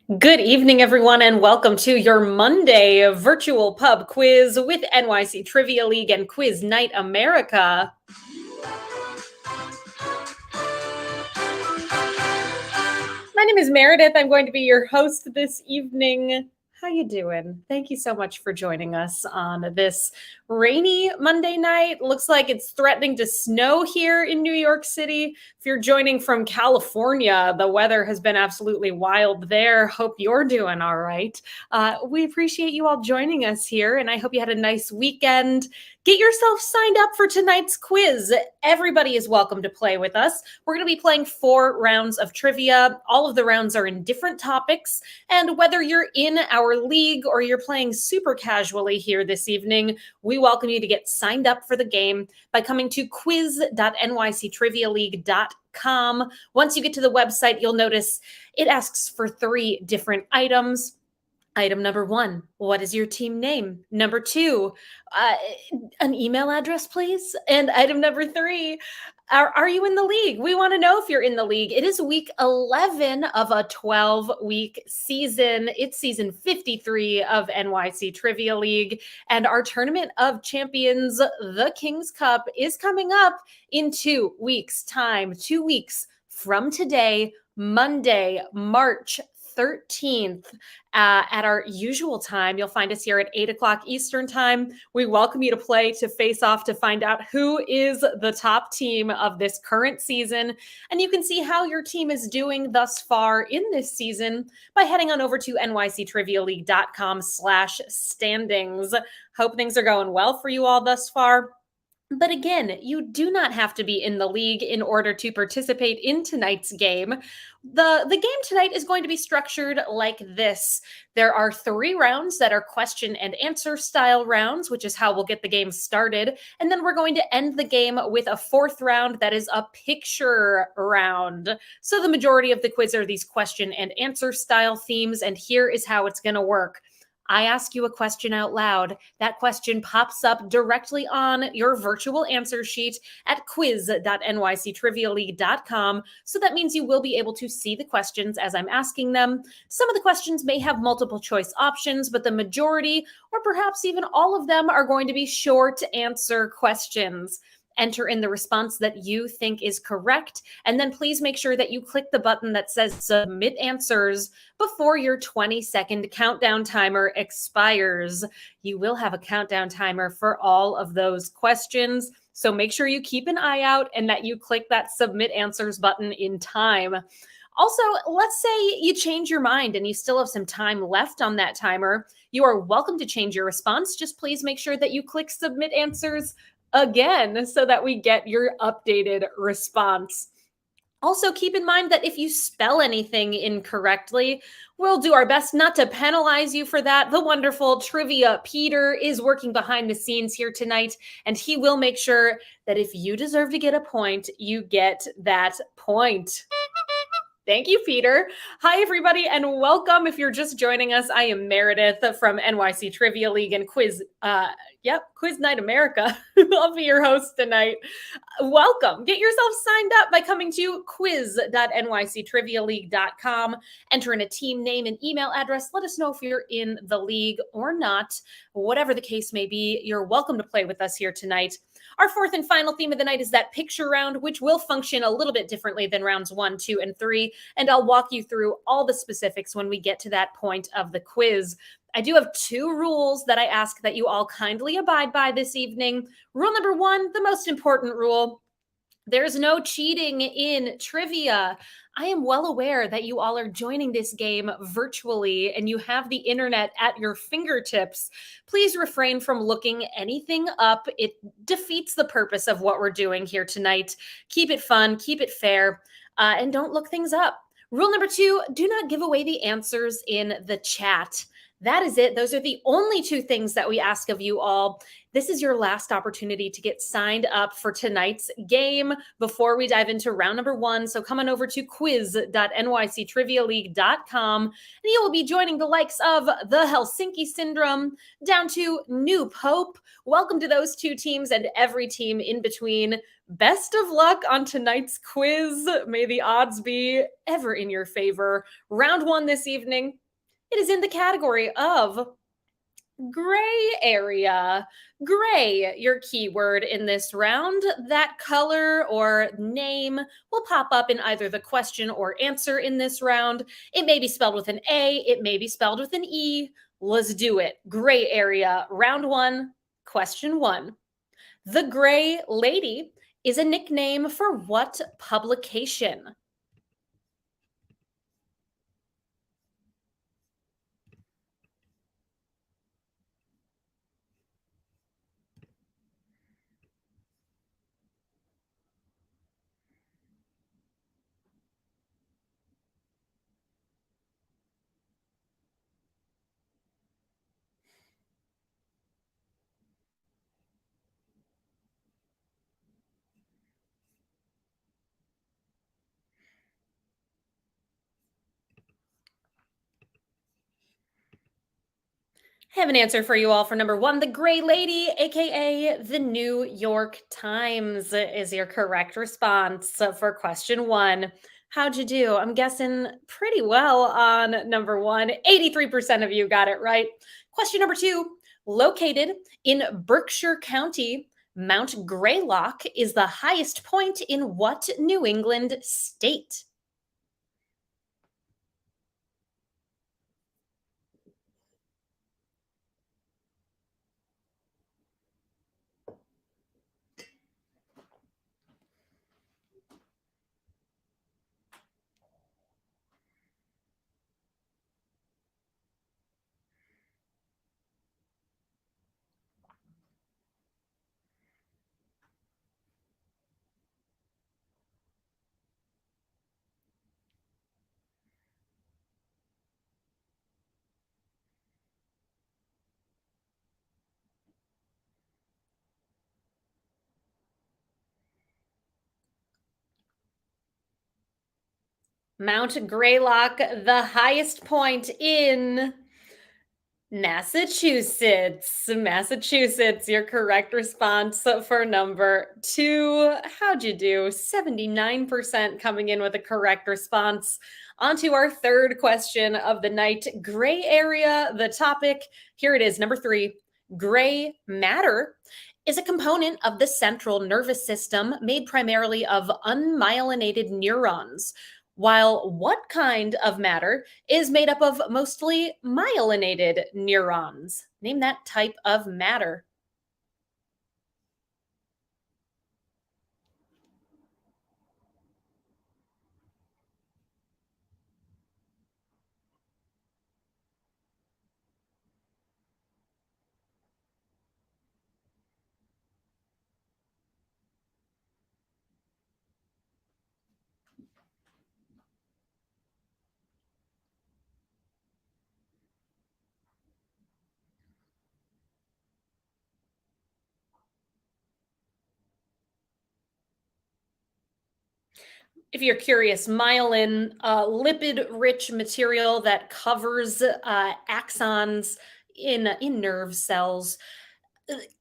Good evening, everyone, and welcome to your Monday virtual pub quiz with NYC Trivia League and Quiz Night America. My name is Meredith. I'm going to be your host this evening. How you doing? Thank you so much for joining us on this rainy Monday night. Looks like it's threatening to snow here in New York City. If you're joining from California, the weather has been absolutely wild there. Hope you're doing all right. We appreciate you all joining us here, and I hope you had a nice weekend. Get yourself signed up for tonight's quiz. Everybody is welcome to play with us. We're going to be playing 4 rounds of trivia. All of the rounds are in different topics, and whether you're in our league or you're playing super casually here this evening, we welcome you to get signed up for the game by coming to quiz.nyctrivialeague.com. Once you get to the website, you'll notice it asks for 3 different items. Item number 1, what is your team name? Number 2, an email address, please. And item number 3, are you in the league? We want to know if you're in the league. It is week 11 of a 12-week season. It's season 53 of NYC Trivia League. And our Tournament of Champions, the King's Cup, is coming up in 2 weeks' time. 2 weeks from today, Monday, March 13th, at our usual time. You'll find us here at 8 o'clock Eastern time. We welcome you to play, to face off, to find out who is the top team of this current season. And you can see how your team is doing thus far in this season by heading on over to nyctrivialeague.com/standings. Hope things are going well for you all thus far. But again, you do not have to be in the league in order to participate in tonight's game. The game tonight is going to be structured like this. There are 3 rounds that are question and answer style rounds, which is how we'll get the game started. And then we're going to end the game with a 4th round that is a picture round. So the majority of the quiz are these question and answer style themes, and here is how it's going to work. I ask you a question out loud. That question pops up directly on your virtual answer sheet at quiz.nyctrivialeague.com. So that means you will be able to see the questions as I'm asking them. Some of the questions may have multiple choice options, but the majority, or perhaps even all of them, are going to be short answer questions. Enter in the response that you think is correct, and then please make sure that you click the button that says submit answers before your 20-second countdown timer expires. You will have a countdown timer for all of those questions, so make sure you keep an eye out and that you click that submit answers button in time. Also, let's say you change your mind and you still have some time left on that timer. You are welcome to change your response. Just please make sure that you click submit answers again so that we get your updated response. Also, keep in mind that if you spell anything incorrectly, we'll do our best not to penalize you for that. The wonderful Trivia Peter is working behind the scenes here tonight, and he will make sure that if you deserve to get a point, you get that point. Thank you, Peter. Hi, everybody, and welcome. If you're just joining us, I am Meredith from NYC Trivia League and Quiz Night America. I'll be your host tonight. Welcome. Get yourself signed up by coming to quiz.nyctrivialeague.com. Enter in a team name and email address. Let us know if you're in the league or not. Whatever the case may be, you're welcome to play with us here tonight. Our 4th and final theme of the night is that picture round, which will function a little bit differently than rounds 1, 2, and 3. And I'll walk you through all the specifics when we get to that point of the quiz. I do have 2 rules that I ask that you all kindly abide by this evening. Rule number 1, the most important rule: there's no cheating in trivia. I am well aware that you all are joining this game virtually and you have the internet at your fingertips. Please refrain from looking anything up. It defeats the purpose of what we're doing here tonight. Keep it fun, keep it fair, and don't look things up. Rule number 2, do not give away the answers in the chat. That is it. Those are the only 2 things that we ask of you all. This is your last opportunity to get signed up for tonight's game before we dive into round number 1. So come on over to quiz.nyctrivialeague.com and you will be joining the likes of the Helsinki Syndrome down to New Pope. Welcome to those 2 teams and every team in between. Best of luck on tonight's quiz. May the odds be ever in your favor. Round one this evening, it is in the category of gray area. Gray, your keyword in this round. That color or name will pop up in either the question or answer in this round. It may be spelled with an A, it may be spelled with an E. Let's do it. Gray area, round one, question one. The Gray Lady is a nickname for what publication? I have an answer for you all for number one. The Gray Lady, aka the New York Times, is your correct response for question one. How'd you do? I'm guessing pretty well on number one. 83% of you got it right. Question number two. Located in Berkshire County, Mount Greylock is the highest point in what New England state? Mount Greylock, the highest point in Massachusetts. Massachusetts, your correct response for number two. How'd you do? 79% coming in with a correct response. On to our third question of the night. Gray area, the topic. Here it is, number three. Gray matter is a component of the central nervous system made primarily of unmyelinated neurons. While what kind of matter is made up of mostly myelinated neurons? Name that type of matter. If you're curious, myelin, lipid rich material that covers axons in nerve cells.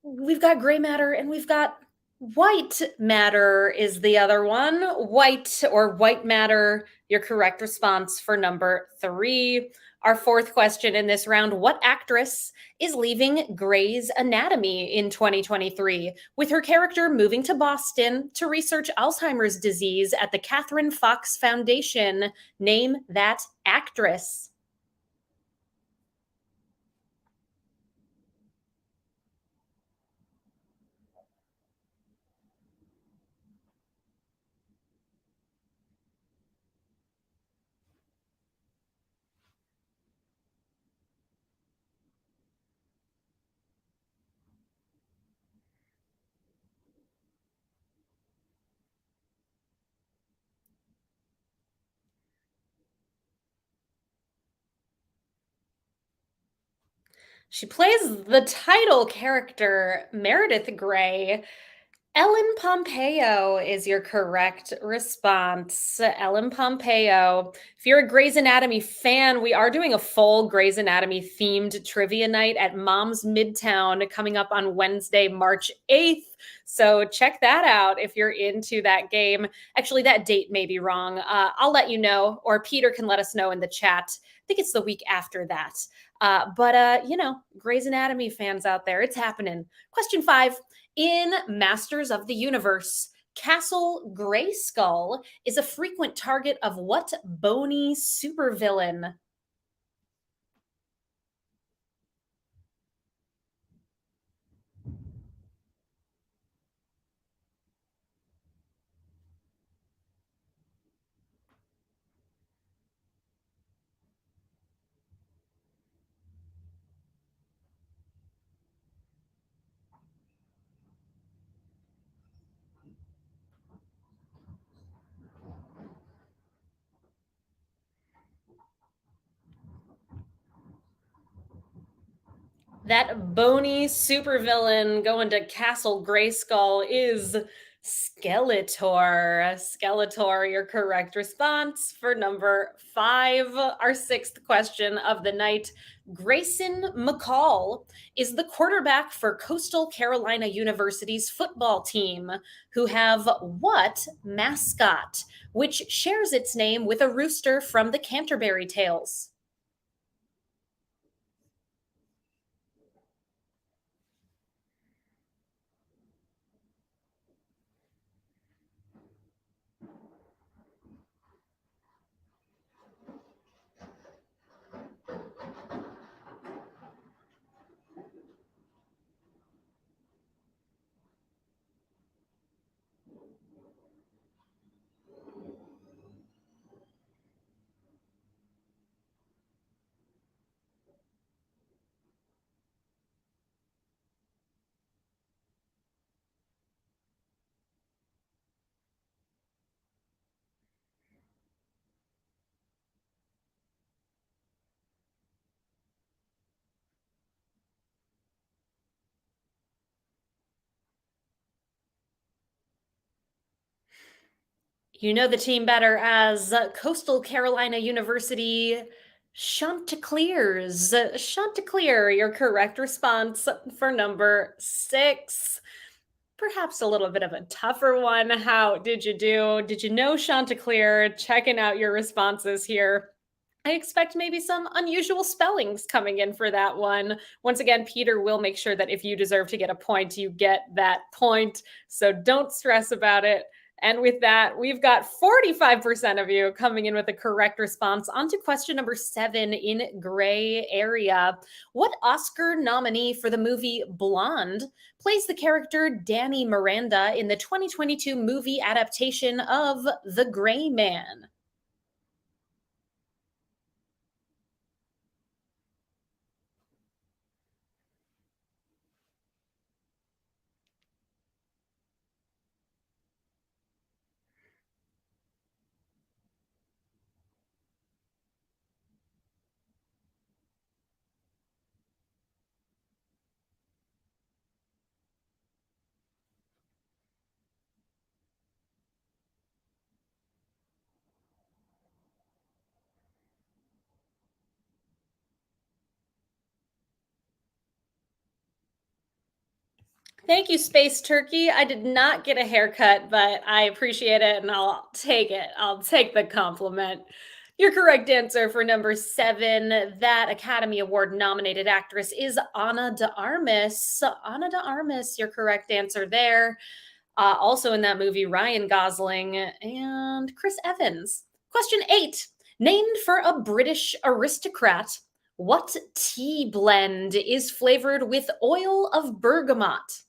We've got gray matter and we've got white matter is the other one. White or white matter, your correct response for number three. Our fourth question in this round. What actress is leaving Grey's Anatomy in 2023 with her character moving to Boston to research Alzheimer's disease at the Catherine Fox Foundation? Name that actress. She plays the title character, Meredith Grey. Ellen Pompeo is your correct response. Ellen Pompeo. If you're a Grey's Anatomy fan, we are doing a full Grey's Anatomy themed trivia night at Mom's Midtown coming up on Wednesday, March 8th. So check that out if you're into that game. Actually, that date may be wrong. I'll let you know, or Peter can let us know in the chat. I think it's the week after that. Grey's Anatomy fans out there, it's happening. Question 5. In Masters of the Universe, Castle Grayskull is a frequent target of what bony supervillain? That bony supervillain going to Castle Grayskull is Skeletor. Skeletor, your correct response for number 5. Our sixth question of the night. Grayson McCall is the quarterback for Coastal Carolina University's football team, who have what mascot, which shares its name with a rooster from the Canterbury Tales? You know the team better as Coastal Carolina University Chanticleers. Chanticleer, your correct response for number 6. Perhaps a little bit of a tougher one. How did you do? Did you know Chanticleer? Checking out your responses here. I expect maybe some unusual spellings coming in for that one. Once again, Peter will make sure that if you deserve to get a point, you get that point. So don't stress about it. And with that, we've got 45% of you coming in with the correct response. On to question number 7 in gray area. What Oscar nominee for the movie Blonde plays the character Danny Miranda in the 2022 movie adaptation of The Gray Man? Thank you, Space Turkey. I did not get a haircut, but I appreciate it and I'll take it. I'll take the compliment. Your correct answer for number 7, that Academy Award nominated actress is Ana de Armas. Ana de Armas, your correct answer there. Also in that movie, Ryan Gosling and Chris Evans. Question 8. Named for a British aristocrat, what tea blend is flavored with oil of bergamot?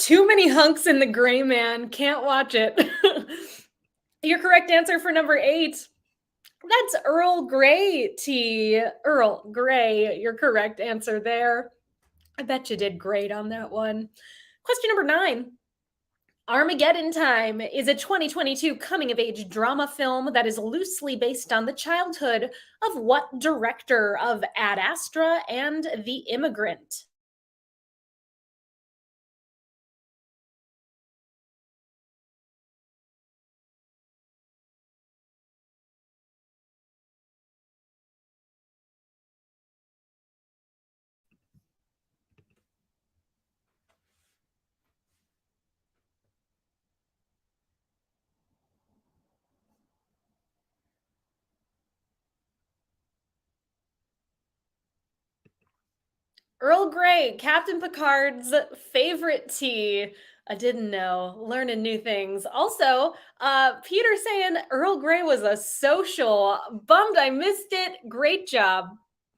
Too many hunks in The Gray Man. Can't watch it. Your correct answer for number 8. That's Earl Grey tea. Earl Grey, your correct answer there. I bet you did great on that one. Question number 9. Armageddon Time is a 2022 coming of age drama film that is loosely based on the childhood of what director of Ad Astra and The Immigrant? Earl Grey, Captain Picard's favorite tea. I didn't know. Learning new things. Also, Peter saying Earl Grey was a social. Bummed I missed it. Great job.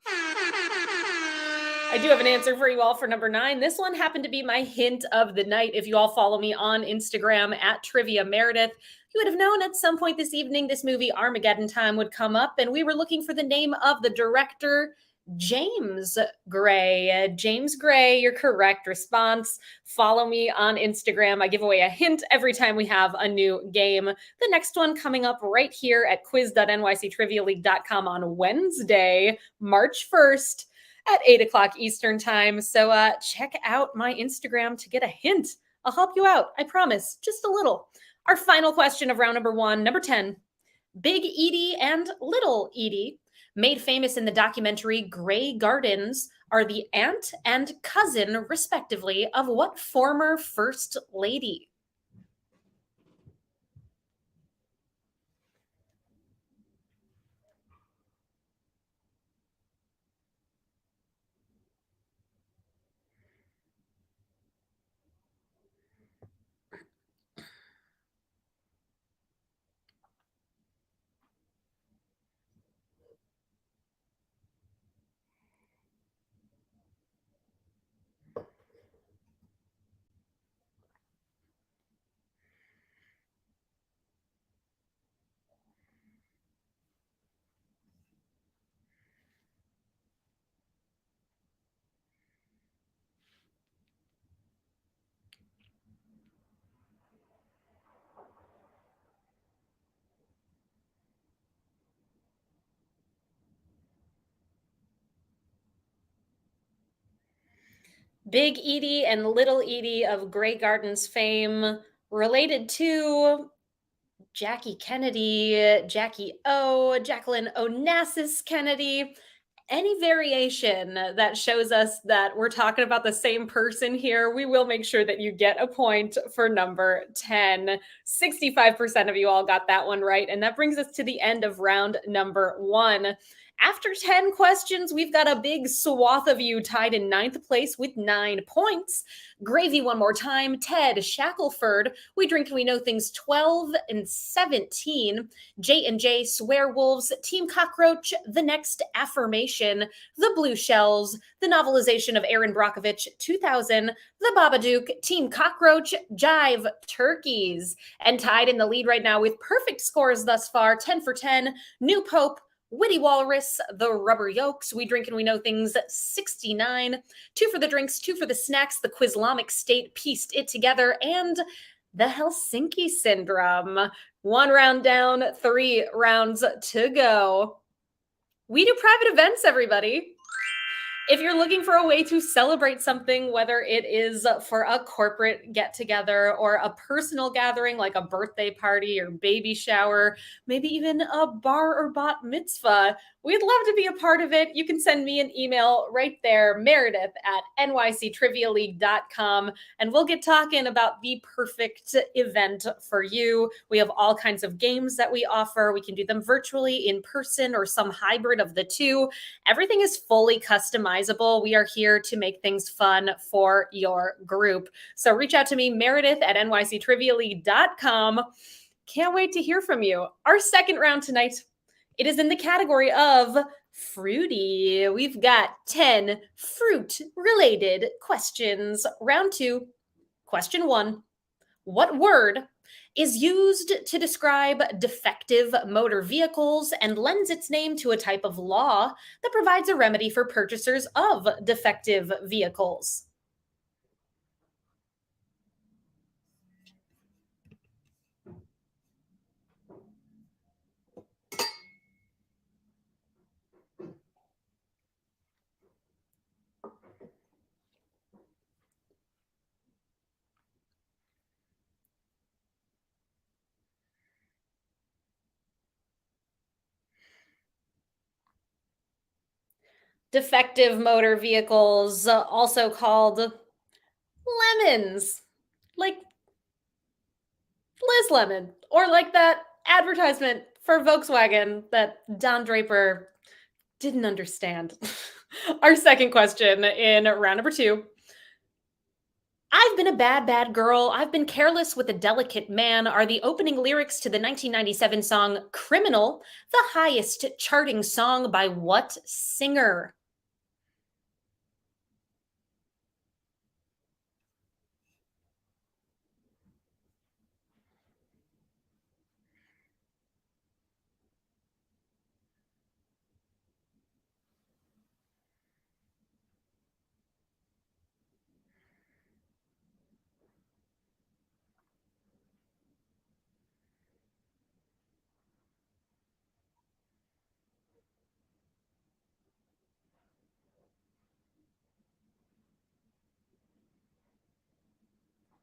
I do have an answer for you all for number 9. This one happened to be my hint of the night. If you all follow me on Instagram at Trivia Meredith, you would have known at some point this evening this movie Armageddon Time would come up, and we were looking for the name of the director, James Gray. James Gray, your correct response. Follow me on Instagram. I give away a hint every time we have a new game. The next one coming up right here at quiz.nyctrivialeague.com on Wednesday, March 1st at 8 o'clock Eastern time. So check out my Instagram to get a hint. I'll help you out. I promise. Just a little. Our final question of round number 1, number 10. Big Edie and Little Edie, made famous in the documentary Grey Gardens, are the aunt and cousin, respectively, of what former First Lady? Big Edie and Little Edie of Grey Gardens fame, related to Jackie Kennedy, Jackie O, Jacqueline Onassis Kennedy. Any variation that shows us that we're talking about the same person here, we will make sure that you get a point for number 10. 65% of you all got that one right. And that brings us to the end of round number 1. After 10 questions, we've got a big swath of you tied in 9th place with 9 points. Gravy one more time. Ted Shackelford, We Drink and We Know Things 12 and 17. J&J Swearwolves, Team Cockroach, The Next Affirmation, The Blue Shells, the novelization of Aaron Brockovich 2000, The Babadook, Team Cockroach, Jive Turkeys. And tied in the lead right now with perfect scores thus far, 10 for 10, New Pope, Witty Walrus, The Rubber Yolks, We Drink and We Know Things 69, 2 for the drinks, 2 for the snacks, The Quizlamic State pieced it together, and The Helsinki Syndrome. 1 round down, 3 rounds to go. We do private events, everybody. If you're looking for a way to celebrate something, whether it is for a corporate get together or a personal gathering like a birthday party or baby shower, maybe even a bar or bat mitzvah, we'd love to be a part of it. You can send me an email right there, Meredith at nyctrivialeague.com, and we'll get talking about the perfect event for you. We have all kinds of games that we offer. We can do them virtually, in person, or some hybrid of the two. Everything is fully customized. We are here to make things fun for your group. So reach out to me, Meredith at nyctrivialeague.com. Can't wait to hear from you. Our second round tonight, it is in the category of fruity. We've got 10 fruit-related questions. Round 2. Question one: what word is used to describe defective motor vehicles and lends its name to a type of law that provides a remedy for purchasers of defective vehicles? Defective motor vehicles, also called lemons, like Liz Lemon, or like that advertisement for Volkswagen that Don Draper didn't understand. Our second question in round number two: I've been a bad, bad girl. I've been careless with a delicate man are the opening lyrics to the 1997 song Criminal, the highest charting song by what singer?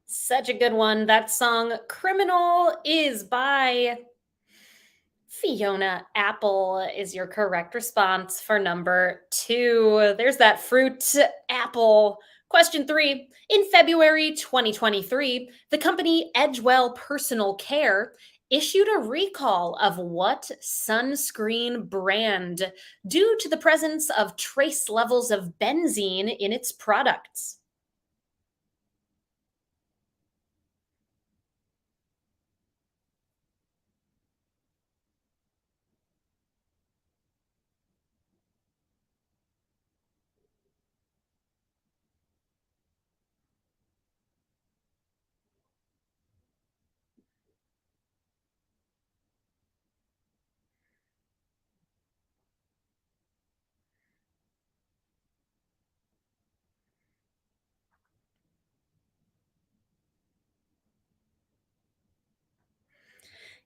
Such a good one. That song Criminal is by Fiona Apple is your correct response for number two. There's that fruit apple. Question three. In February 2023, the company Edgewell Personal Care issued a recall of what sunscreen brand due to the presence of trace levels of benzene in its products?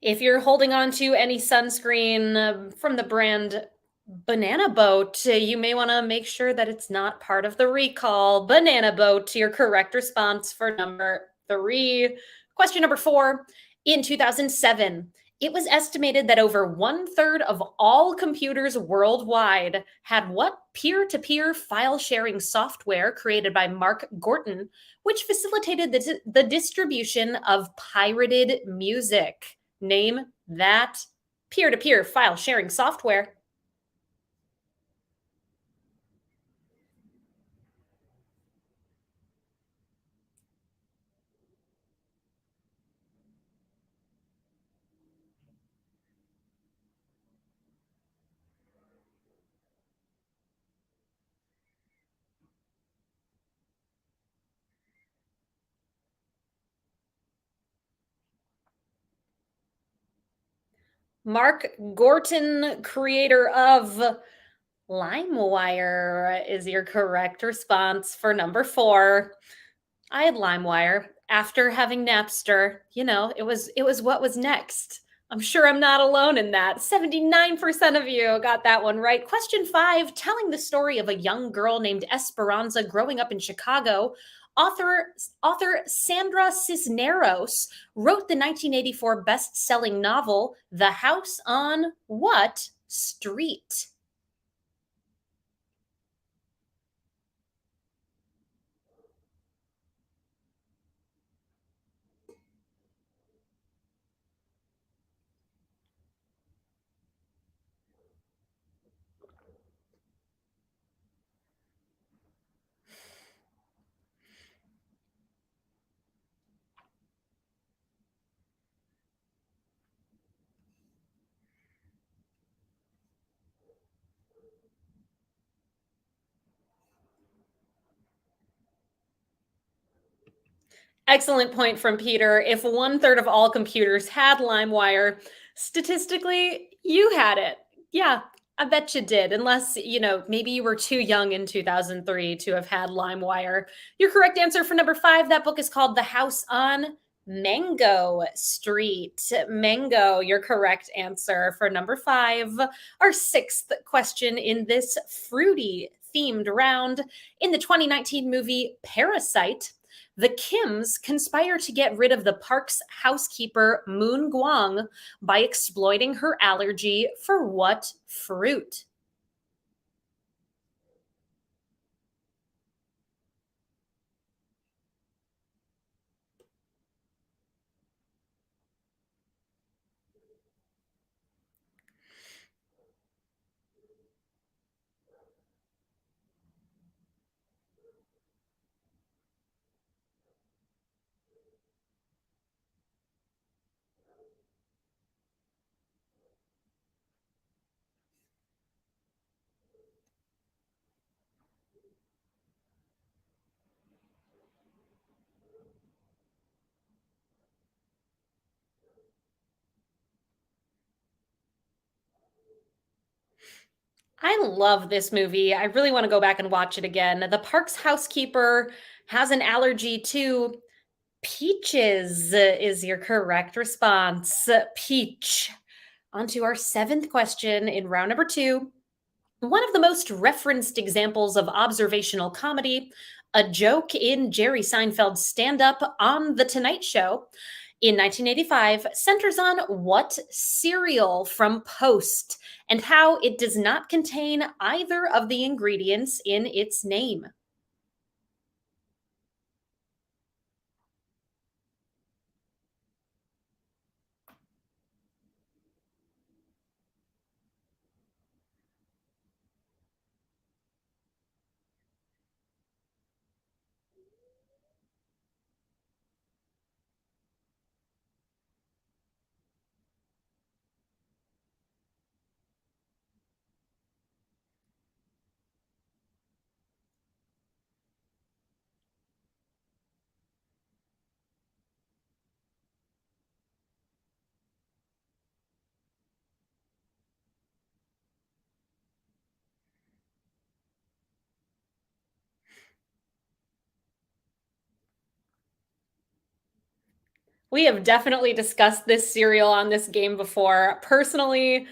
If you're holding on to any sunscreen from the brand Banana Boat, you may want to make sure that it's not part of the recall. Banana Boat, your correct response for number three. Question number four. In 2007, it was estimated that over one third of all computers worldwide had what peer to peer file sharing software created by Mark Gorton, which facilitated the distribution of pirated music. Name that peer to peer file sharing software. Mark Gorton, creator of LimeWire, is your correct response for number four. I had LimeWire after having Napster. It was what was next. I'm sure I'm not alone in that. 79% of you got that one right. Question five, telling the story of a young girl named Esperanza growing up in Chicago. Author Sandra Cisneros wrote the 1984 best-selling novel The House on what street? Excellent point from Peter. If one third of all computers had LimeWire, statistically, you had it. Yeah, I bet you did, unless, maybe you were too young in 2003 to have had LimeWire. Your correct answer for number five, that book is called The House on Mango Street. Mango, your correct answer for number five. Our sixth question in this fruity themed round. In the 2019 movie Parasite, the Kims conspire to get rid of the park's housekeeper, Moon Guang, by exploiting her allergy for what fruit? I love this movie. I really want to go back and watch it again. The park's housekeeper has an allergy to peaches, is your correct response. Peach. On to our seventh question in round number two. One of the most referenced examples of observational comedy, a joke in Jerry Seinfeld's stand up on The Tonight Show in 1985, centers on what cereal from Post and how it does not contain either of the ingredients in its name. We have definitely discussed this cereal on this game before. Personally,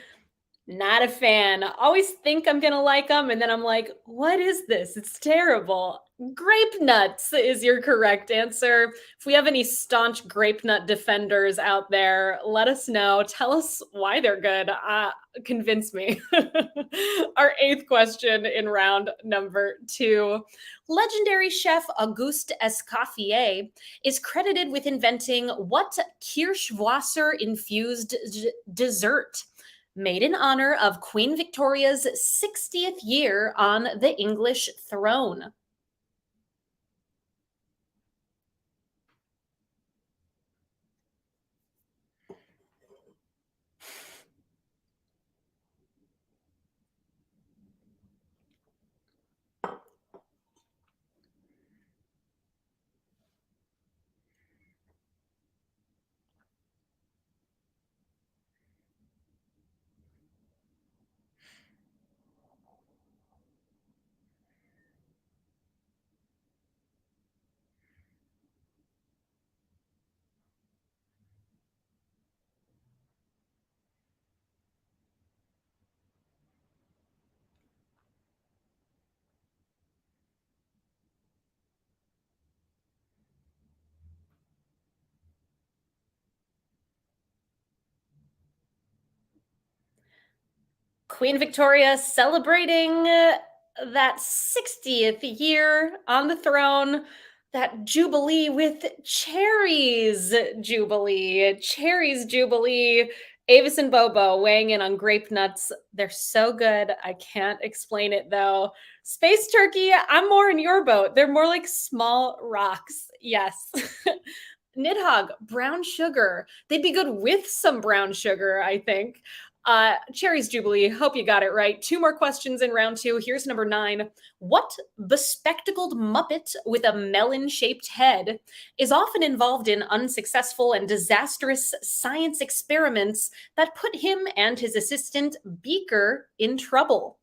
not a fan. Always think I'm gonna like them, and then I'm like, "What is this? It's terrible." Grape nuts is your correct answer. If we have any staunch grape nut defenders out there, let us know. Tell us why they're good. Convince me. Our eighth question in round number two. Legendary chef Auguste Escoffier is credited with inventing what Kirschwasser infused dessert, made in honor of Queen Victoria's 60th year on the English throne. Queen Victoria celebrating that 60th year on the throne, that jubilee with cherries jubilee. Cherries jubilee. Avis and Bobo weighing in on grape nuts. They're so good. I can't explain it though. Space turkey, I'm more in your boat. They're more like small rocks. Yes. Nidhogg, brown sugar. They'd be good with some brown sugar, I think. Cherry's Jubilee. Hope you got it right. Two more questions in round two. Here's number 9. What bespectacled Muppet with a melon shaped head is often involved in unsuccessful and disastrous science experiments that put him and his assistant Beaker in trouble?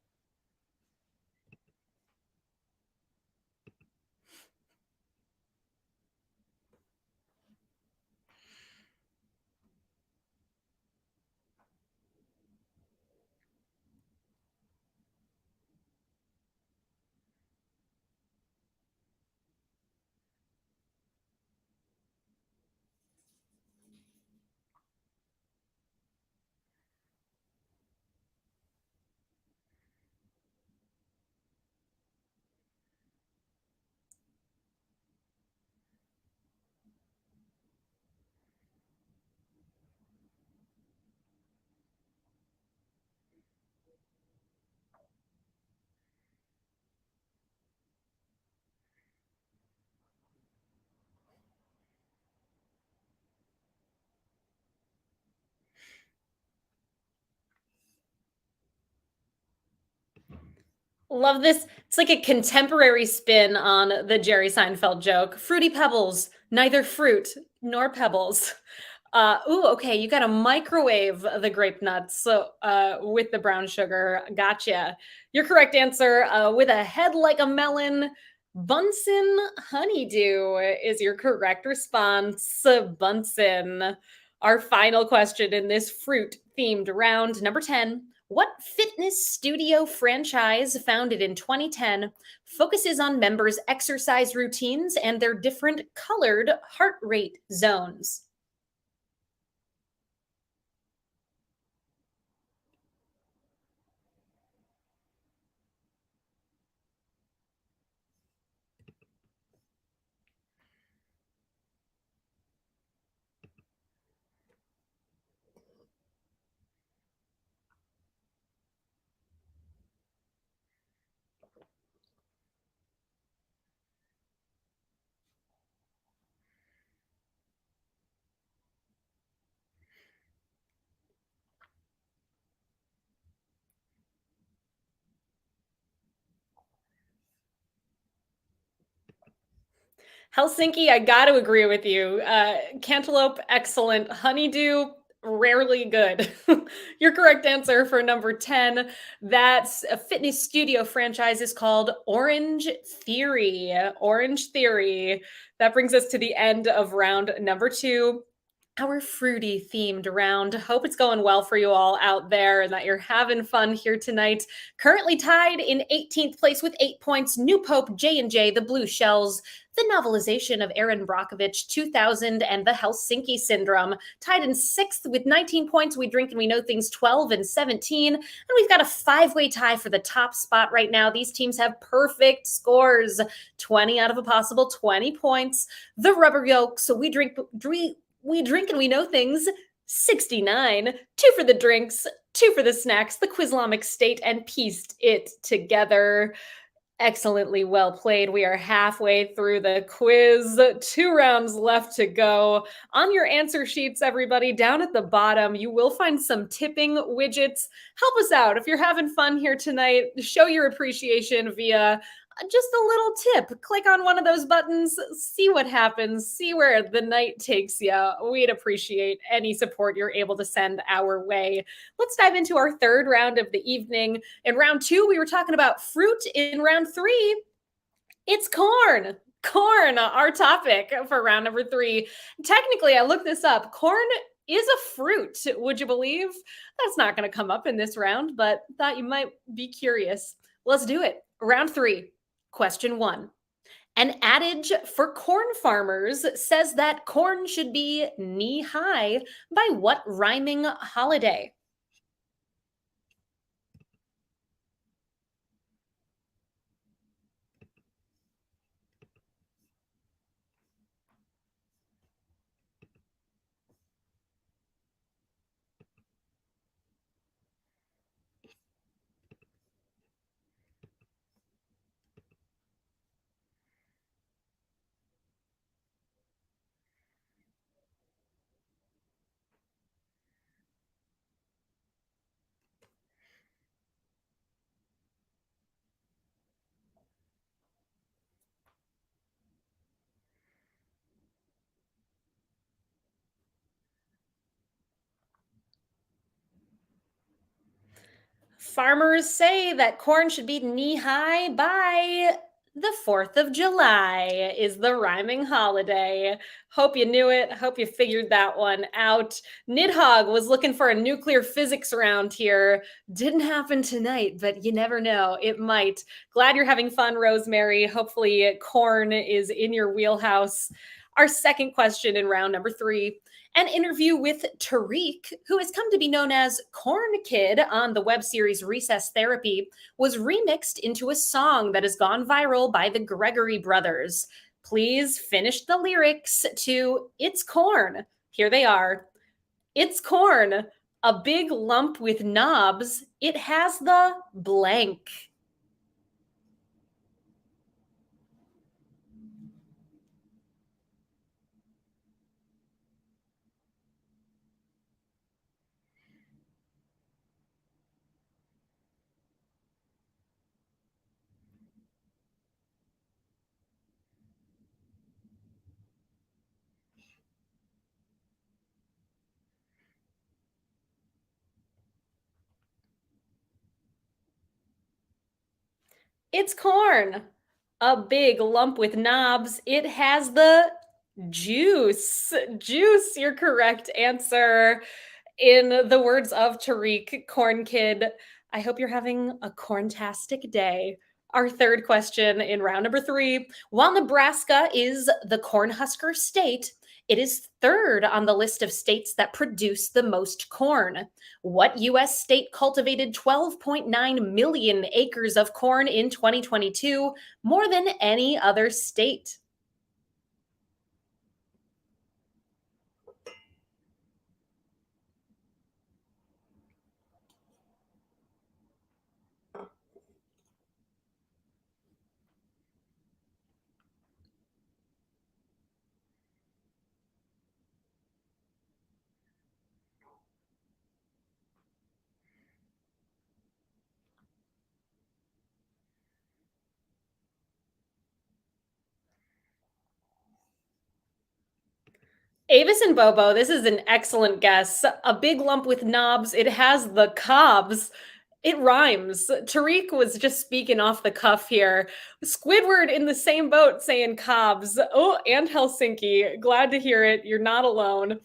Love this. It's like a contemporary spin on the Jerry Seinfeld joke. Fruity Pebbles, neither fruit nor pebbles. Ooh, okay. You got to microwave the grape nuts with the brown sugar. Gotcha. Your correct answer with a head like a melon. Bunsen honeydew is your correct response. Bunsen. Our final question in this fruit themed round, number 10. What fitness studio franchise, founded in 2010, focuses on members' exercise routines and their different colored heart rate zones? Helsinki, I got to agree with you. Cantaloupe, excellent. Honeydew, rarely good. Your correct answer for number 10. That's a fitness studio franchise is called Orange Theory. Orange Theory. That brings us to the end of round number 2, our fruity themed round. Hope it's going well for you all out there and that you're having fun here tonight. Currently tied in 18th place with 8 points, New Pope J&J, the Blue Shells, the novelization of Aaron Brockovich, 2000, and the Helsinki Syndrome. Tied in 6th with 19 points, We Drink and We Know Things, 12 and 17. And we've got a 5-way tie for the top spot right now. These teams have perfect scores, 20 out of a possible 20 points. The Rubber Yolks, we drink and we know things, 69. 2 for the drinks, 2 for the snacks. The Quizlamic State and pieced it together. Excellently well played. We are halfway through the quiz. 2 rounds left to go. On your answer sheets, everybody, down at the bottom, you will find some tipping widgets. Help us out. If you're having fun here tonight, show your appreciation via just a little tip. Click on one of those buttons, see what happens, see where the night takes you. We'd appreciate any support you're able to send our way. Let's dive into our third round of the evening. In round 2, we were talking about fruit. In round 3, it's corn. Corn, our topic for round number 3. Technically, I looked this up. Corn is a fruit. Would you believe? That's not going to come up in this round, but thought you might be curious. Let's do it. Round 3. Question 1. An adage for corn farmers says that corn should be knee high by what rhyming holiday? Farmers say that corn should be knee high by the 4th of July is the rhyming holiday. Hope you knew it. Hope you figured that one out. Nidhogg was looking for a nuclear physics round here. Didn't happen tonight, but you never know. It might. Glad you're having fun, Rosemary. Hopefully, corn is in your wheelhouse. Our second question in round number 3, an interview with Tariq, who has come to be known as Corn Kid on the web series Recess Therapy, was remixed into a song that has gone viral by the Gregory brothers. Please finish the lyrics to It's Corn. Here they are. It's corn, a big lump with knobs. It has the blank. It's corn, a big lump with knobs. It has the juice. Juice, your correct answer. In the words of Tariq, Corn Kid, I hope you're having a corntastic day. Our third question in round number 3. While Nebraska is the Cornhusker state, it is third on the list of states that produce the most corn. What U.S. state cultivated 12.9 million acres of corn in 2022, more than any other state? Avis and Bobo, this is an excellent guess. A big lump with knobs. It has the cobs. It rhymes. Tariq was just speaking off the cuff here. Squidward in the same boat saying cobs. Oh, and Helsinki. Glad to hear it. You're not alone.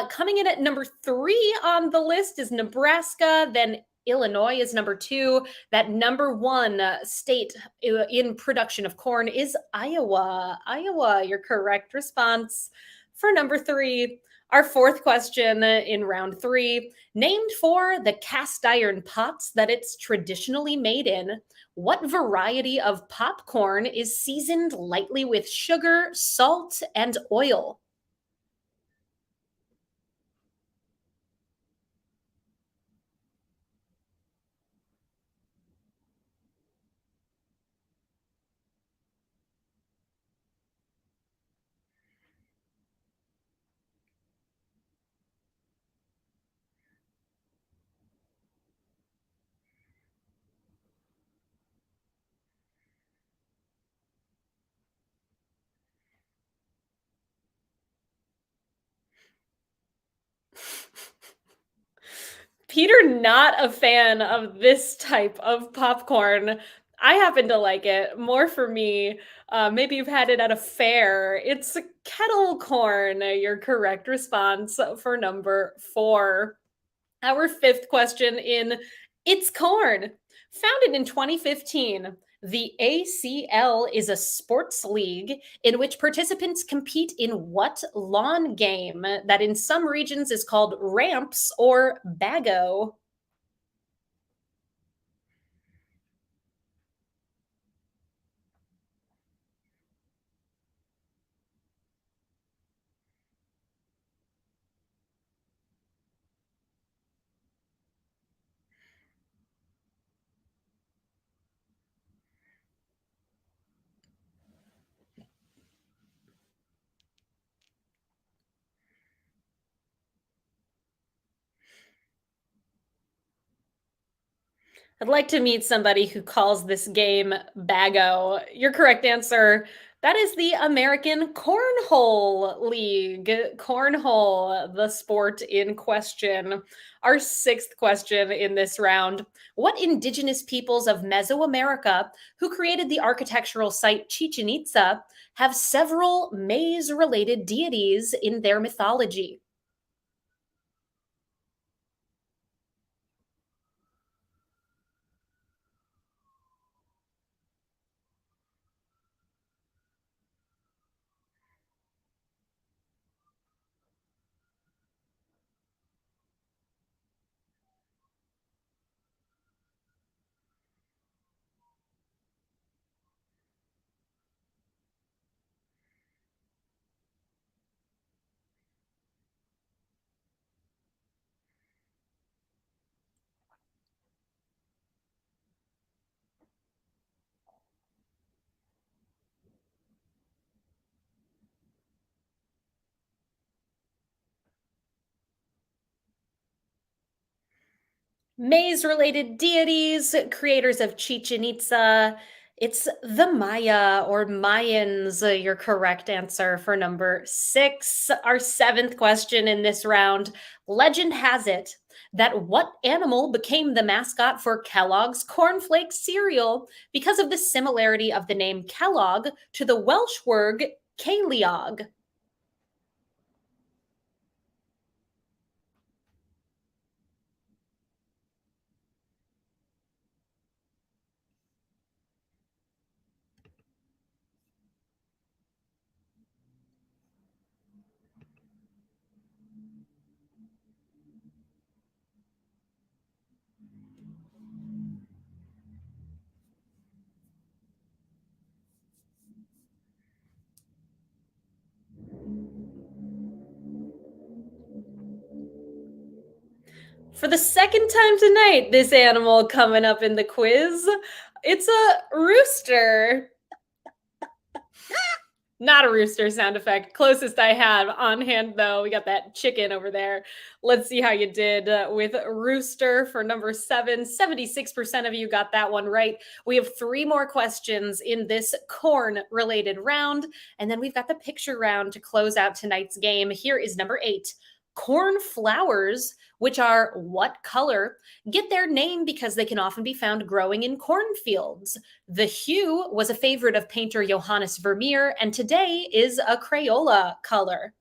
Coming in at number 3 on the list is Nebraska. Then Illinois is number 2. That number 1 state in production of corn is Iowa. Iowa, your correct response for number 3. Our fourth question in round 3, named for the cast iron pots that it's traditionally made in. What variety of popcorn is seasoned lightly with sugar, salt, and oil? Peter, not a fan of this type of popcorn. I happen to like it more for me. Maybe you've had it at a fair. It's kettle corn, your correct response for number 4. Our fifth question in It's Corn. Founded in 2015, the ACL is a sports league in which participants compete in what lawn game that in some regions is called ramps or bago? I'd like to meet somebody who calls this game bago. Your correct answer, That is the American Cornhole League. Cornhole, the sport in question. Our sixth question in this round. What indigenous peoples of Mesoamerica, who created the architectural site Chichen Itza, have several maize related deities in their mythology? Maize related deities, creators of Chichen Itza. It's the Maya or Mayans. Your correct answer for number six. Our seventh question in this round. Legend has it that what animal became the mascot for Kellogg's Cornflakes cereal because of the similarity of the name Kellogg to the Welsh word Ceiliog? For the second time tonight, this animal coming up in the quiz. It's a rooster. Not a rooster sound effect. Closest I had on hand, though. We got that chicken over there. Let's see how you did with rooster for number seven. 76% of you got that one right. We have three more questions in this corn related round. And then we've got the picture round to close out tonight's game. Here is number eight. Corn flowers, which are what color, get their name because they can often be found growing in cornfields. The hue was a favorite of painter Johannes Vermeer and today is a Crayola color.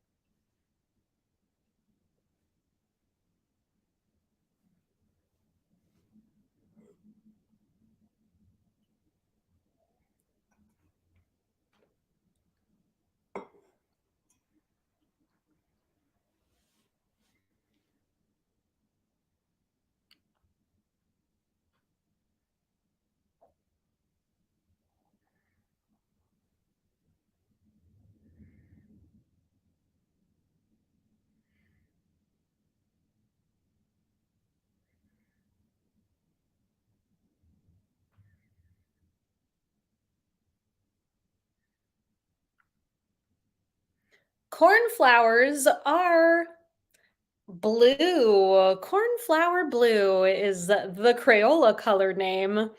Cornflowers are blue. Cornflower blue is the Crayola color name.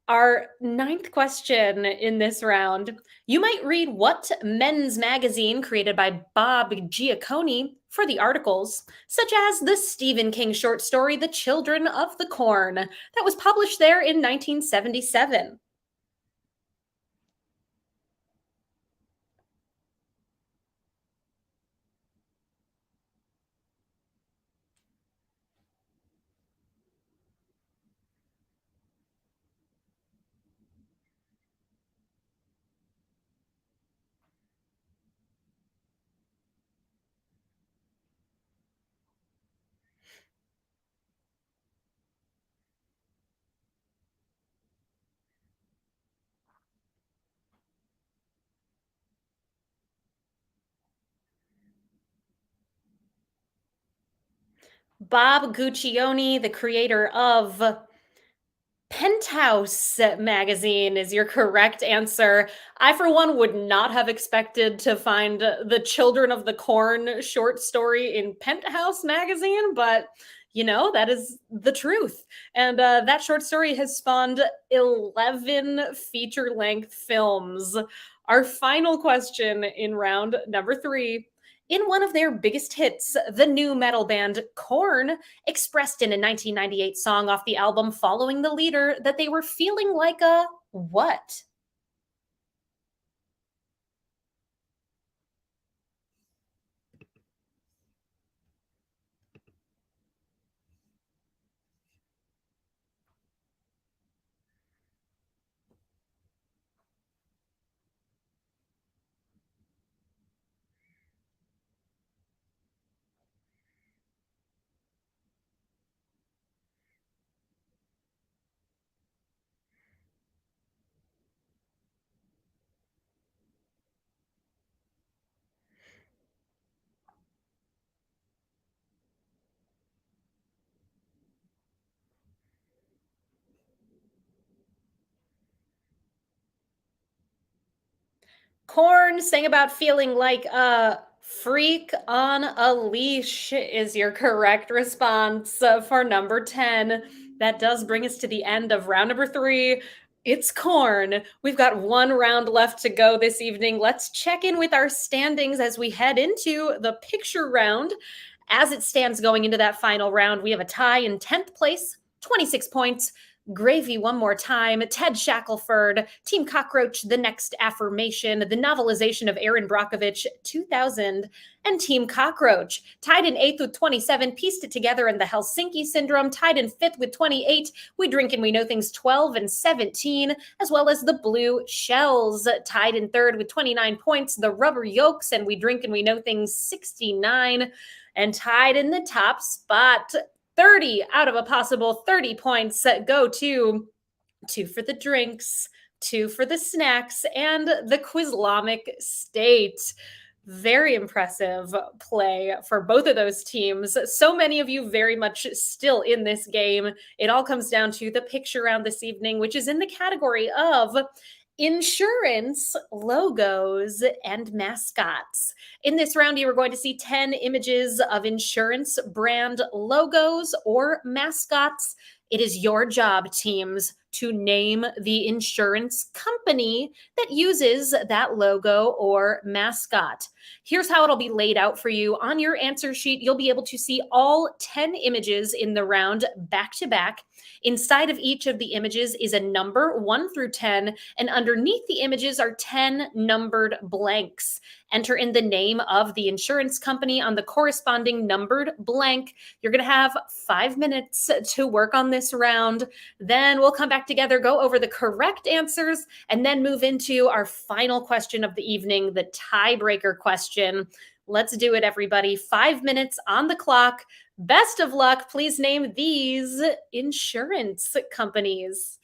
Our ninth question in this round. You might read what men's magazine created by Bob Giacone for the articles, such as the Stephen King short story, The Children of the Corn, that was published there in 1977. Bob Guccione, the creator of Penthouse magazine is your correct answer. I, for one, would not have expected to find the Children of the Corn short story in Penthouse magazine, but That is the truth. And that short story has spawned 11 feature length films. Our final question in round number three. In one of their biggest hits, the new metal band Korn expressed in a 1998 song off the album Following the Leader that they were feeling like a what? Korn sang about feeling like a freak on a leash is your correct response for number 10. That does bring us to the end of round number three. It's Korn. We've got one round left to go this evening. Let's check in with our standings as we head into the picture round. As it stands going into that final round, we have a tie in 10th place, 26 points. Gravy one more time, Ted Shackelford, Team Cockroach, The Next Affirmation, the novelization of Aaron Brockovich, 2000, and Team Cockroach. Tied in 8th with 27, pieced it together in the Helsinki Syndrome, tied in 5th with 28, We Drink and We Know Things, 12 and 17, as well as the Blue Shells. Tied in 3rd with 29 points, the Rubber Yolks and We Drink and We Know Things, 69, and tied in the top spot, 30 out of a possible 30 points go to Two for the Drinks, Two for the Snacks, and the Quizlamic State. Very impressive play for both of those teams. So many of you very much still in this game. It all comes down to the picture round this evening, which is in the category of insurance, logos, and mascots. In this round, you are going to see 10 images of insurance brand logos or mascots. It is your job, teams, to name the insurance company that uses that logo or mascot. Here's how it'll be laid out for you. On your answer sheet, you'll be able to see all 10 images in the round back to back. Inside of each of the images is a number 1 through 10, and underneath the images are 10 numbered blanks. Enter in the name of the insurance company on the corresponding numbered blank. You're going to have 5 minutes to work on this round. Then we'll come back together, go over the correct answers, and then move into our final question of the evening, the tiebreaker question. Let's do it, everybody. 5 minutes on the clock. Best of luck. Please name these insurance companies.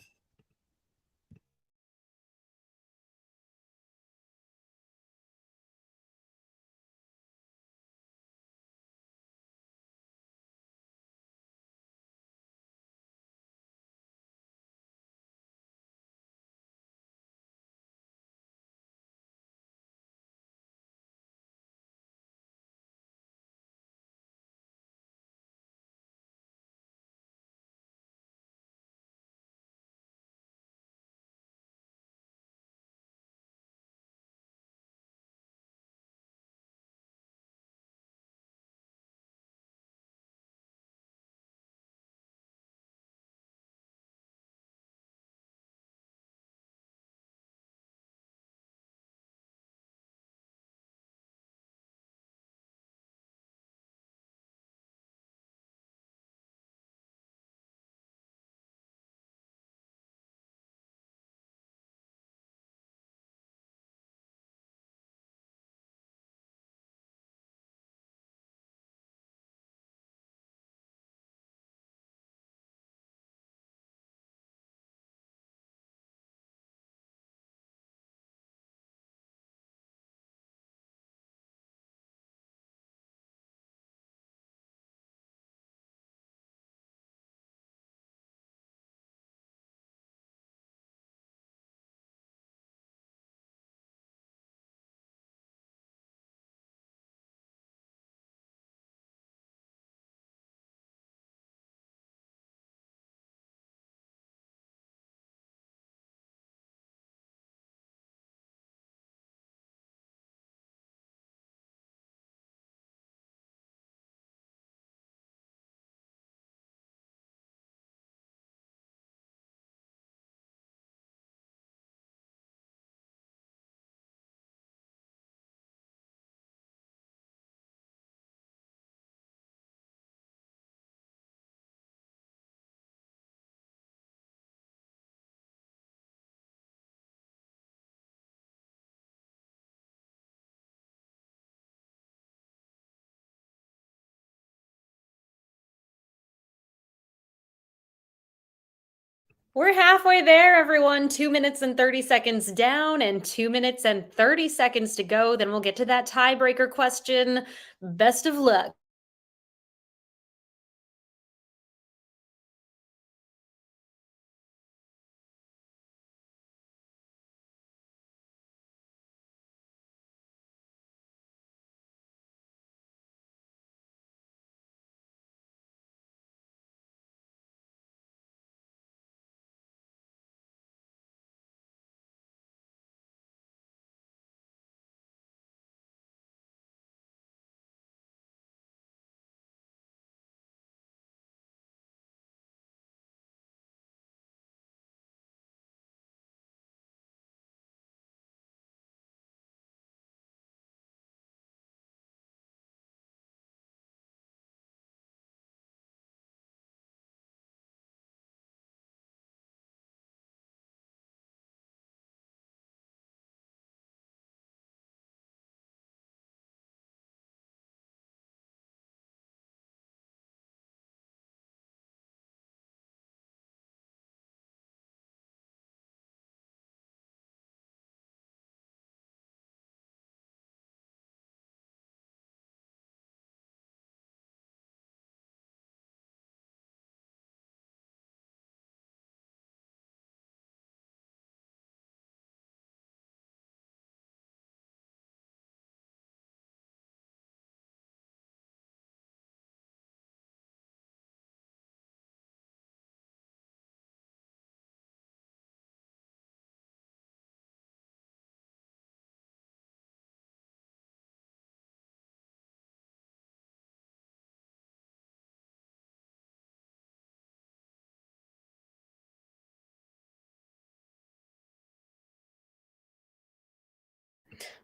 We're halfway there, everyone. 2 minutes and 30 seconds down and 2 minutes and 30 seconds to go. Then we'll get to that tiebreaker question. Best of luck.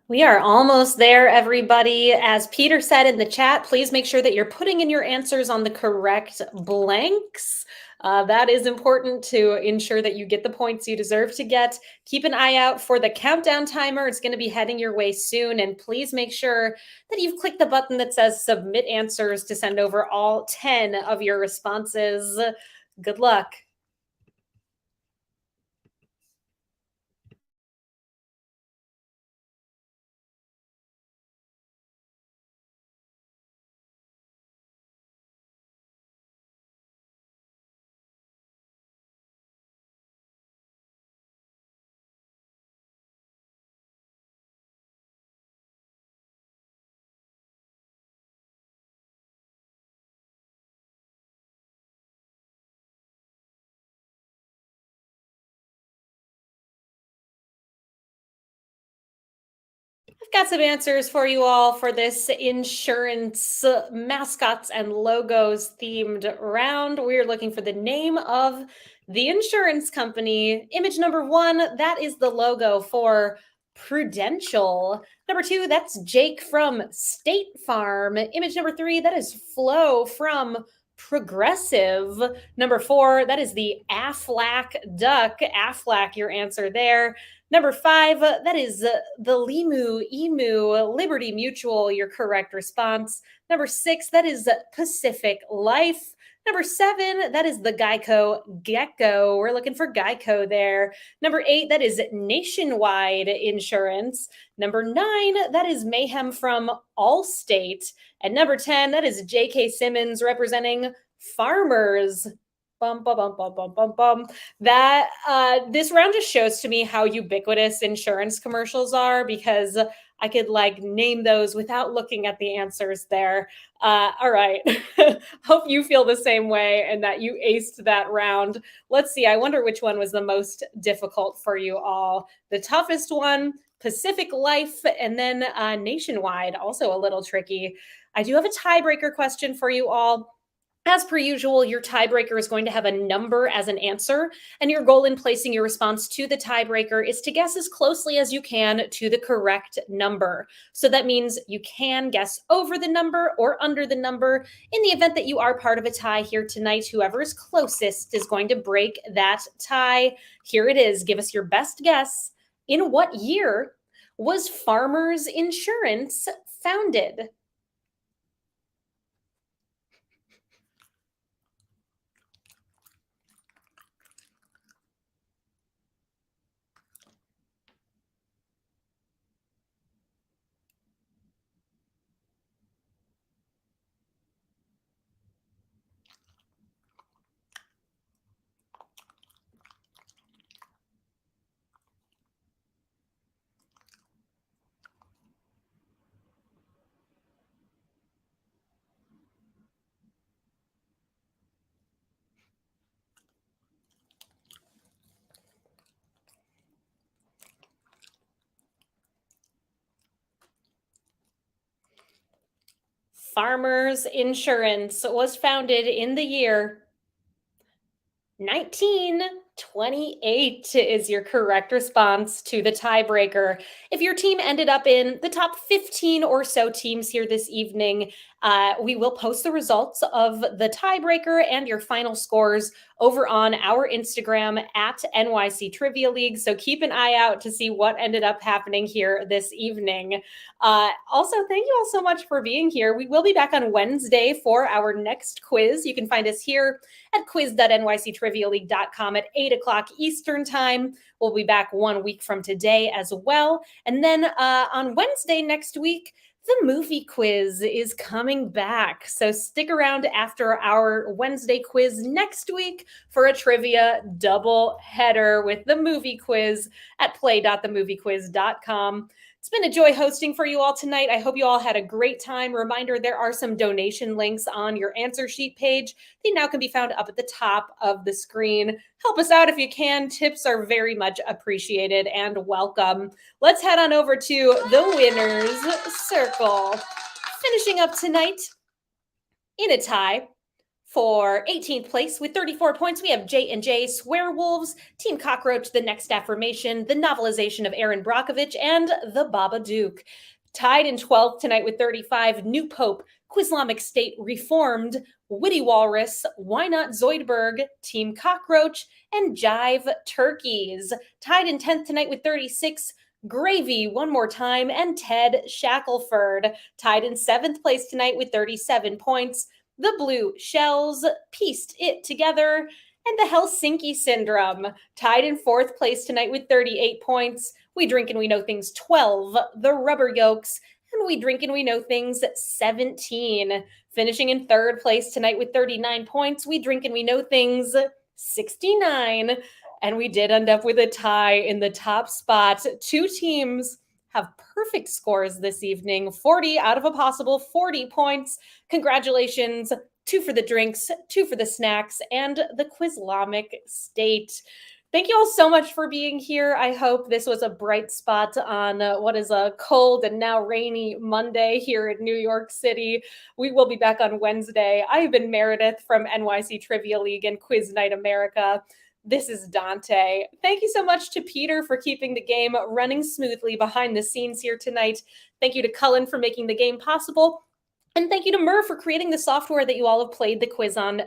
We are almost there, everybody. As Peter said in the chat, please make sure that you're putting in your answers on the correct blanks. That is important to ensure that you get the points you deserve to get. Keep an eye out for the countdown timer. It's going to be heading your way soon. And please make sure that you've clicked the button that says submit answers to send over all 10 of your responses. Good luck. I've got some answers for you all for this insurance mascots and logos themed round. We're looking for the name of the insurance company. Image number one, that is the logo for Prudential. Number two, that's Jake from State Farm. Image number three, that is Flo from Progressive. Number four, that is the Aflac duck. Aflac, your answer there. Number five, that is the Limu Emu Liberty Mutual, your correct response. Number six, that is Pacific Life. Number seven, that is the Geico Gecko. We're looking for Geico there. Number eight, that is Nationwide Insurance. Number nine, that is Mayhem from Allstate. And number 10, that is J.K. Simmons representing Farmers. Bum, bum, bum, bum, bum, bum, bum. That this round just shows to me how ubiquitous insurance commercials are, because I could like name those without looking at the answers there. All right. Hope you feel the same way and that you aced that round. Let's see. I wonder which one was the most difficult for you all. The toughest one, Pacific Life, and then Nationwide, also a little tricky. I do have a tiebreaker question for you all. As per usual, your tiebreaker is going to have a number as an answer, and your goal in placing your response to the tiebreaker is to guess as closely as you can to the correct number. So that means you can guess over the number or under the number. In the event that you are part of a tie here tonight, whoever is closest is going to break that tie. Here it is. Give us your best guess. In what year was Farmers Insurance founded? Farmers Insurance was founded in the year 1928 is your correct response to the tiebreaker. If your team ended up in the top 15 or so teams here this evening, we will post the results of the tiebreaker and your final scores over on our Instagram at NYC Trivia League. So keep an eye out to see what ended up happening here this evening. Also, thank you all so much for being here. We will be back on Wednesday for our next quiz. You can find us here at quiz.nyctrivialeague.com at 8 o'clock Eastern Time. We'll be back 1 week from today as well. And then on Wednesday next week, the movie quiz is coming back. So stick around after our Wednesday quiz next week for a trivia double header with the movie quiz at play.themoviequiz.com. It's been a joy hosting for you all tonight. I hope you all had a great time. Reminder, there are some donation links on your answer sheet page. They now can be found up at the top of the screen. Help us out if you can. Tips are very much appreciated and welcome. Let's head on over to the winner's circle. Finishing up tonight in a tie. For 18th place with 34 points, we have J&J Swearwolves, Team Cockroach, The Next Affirmation, the novelization of Aaron Brockovich, and The Babadook. Tied in 12th tonight with 35, New Pope, Quislamic State Reformed, Witty Walrus, Why Not Zoidberg, Team Cockroach, and Jive Turkeys. Tied in 10th tonight with 36, Gravy, One More Time, and Ted Shackelford. Tied in 7th place tonight with 37 points, The Blue Shells, Pieced It Together, and the Helsinki Syndrome. Tied in 4th place tonight with 38 points, We Drink and We Know Things 12, The Rubber Yolks, and We Drink and We Know Things 17. Finishing in 3rd place tonight with 39 points, We Drink and We Know Things 69. And we did end up with a tie in the top spot. Two teams have perfect scores this evening, 40 out of a possible 40 points. Congratulations, 2 for the drinks, 2 for the snacks, and the Quizlamic State. Thank you all so much for being here. I hope this was a bright spot on what is a cold and now rainy Monday here in New York City. We will be back on Wednesday. I have been Meredith from NYC Trivia League and Quiz Night America. This is Dante. Thank you so much to Peter for keeping the game running smoothly behind the scenes here tonight. Thank you to Cullen for making the game possible. And thank you to Mur for creating the software that you all have played the quiz on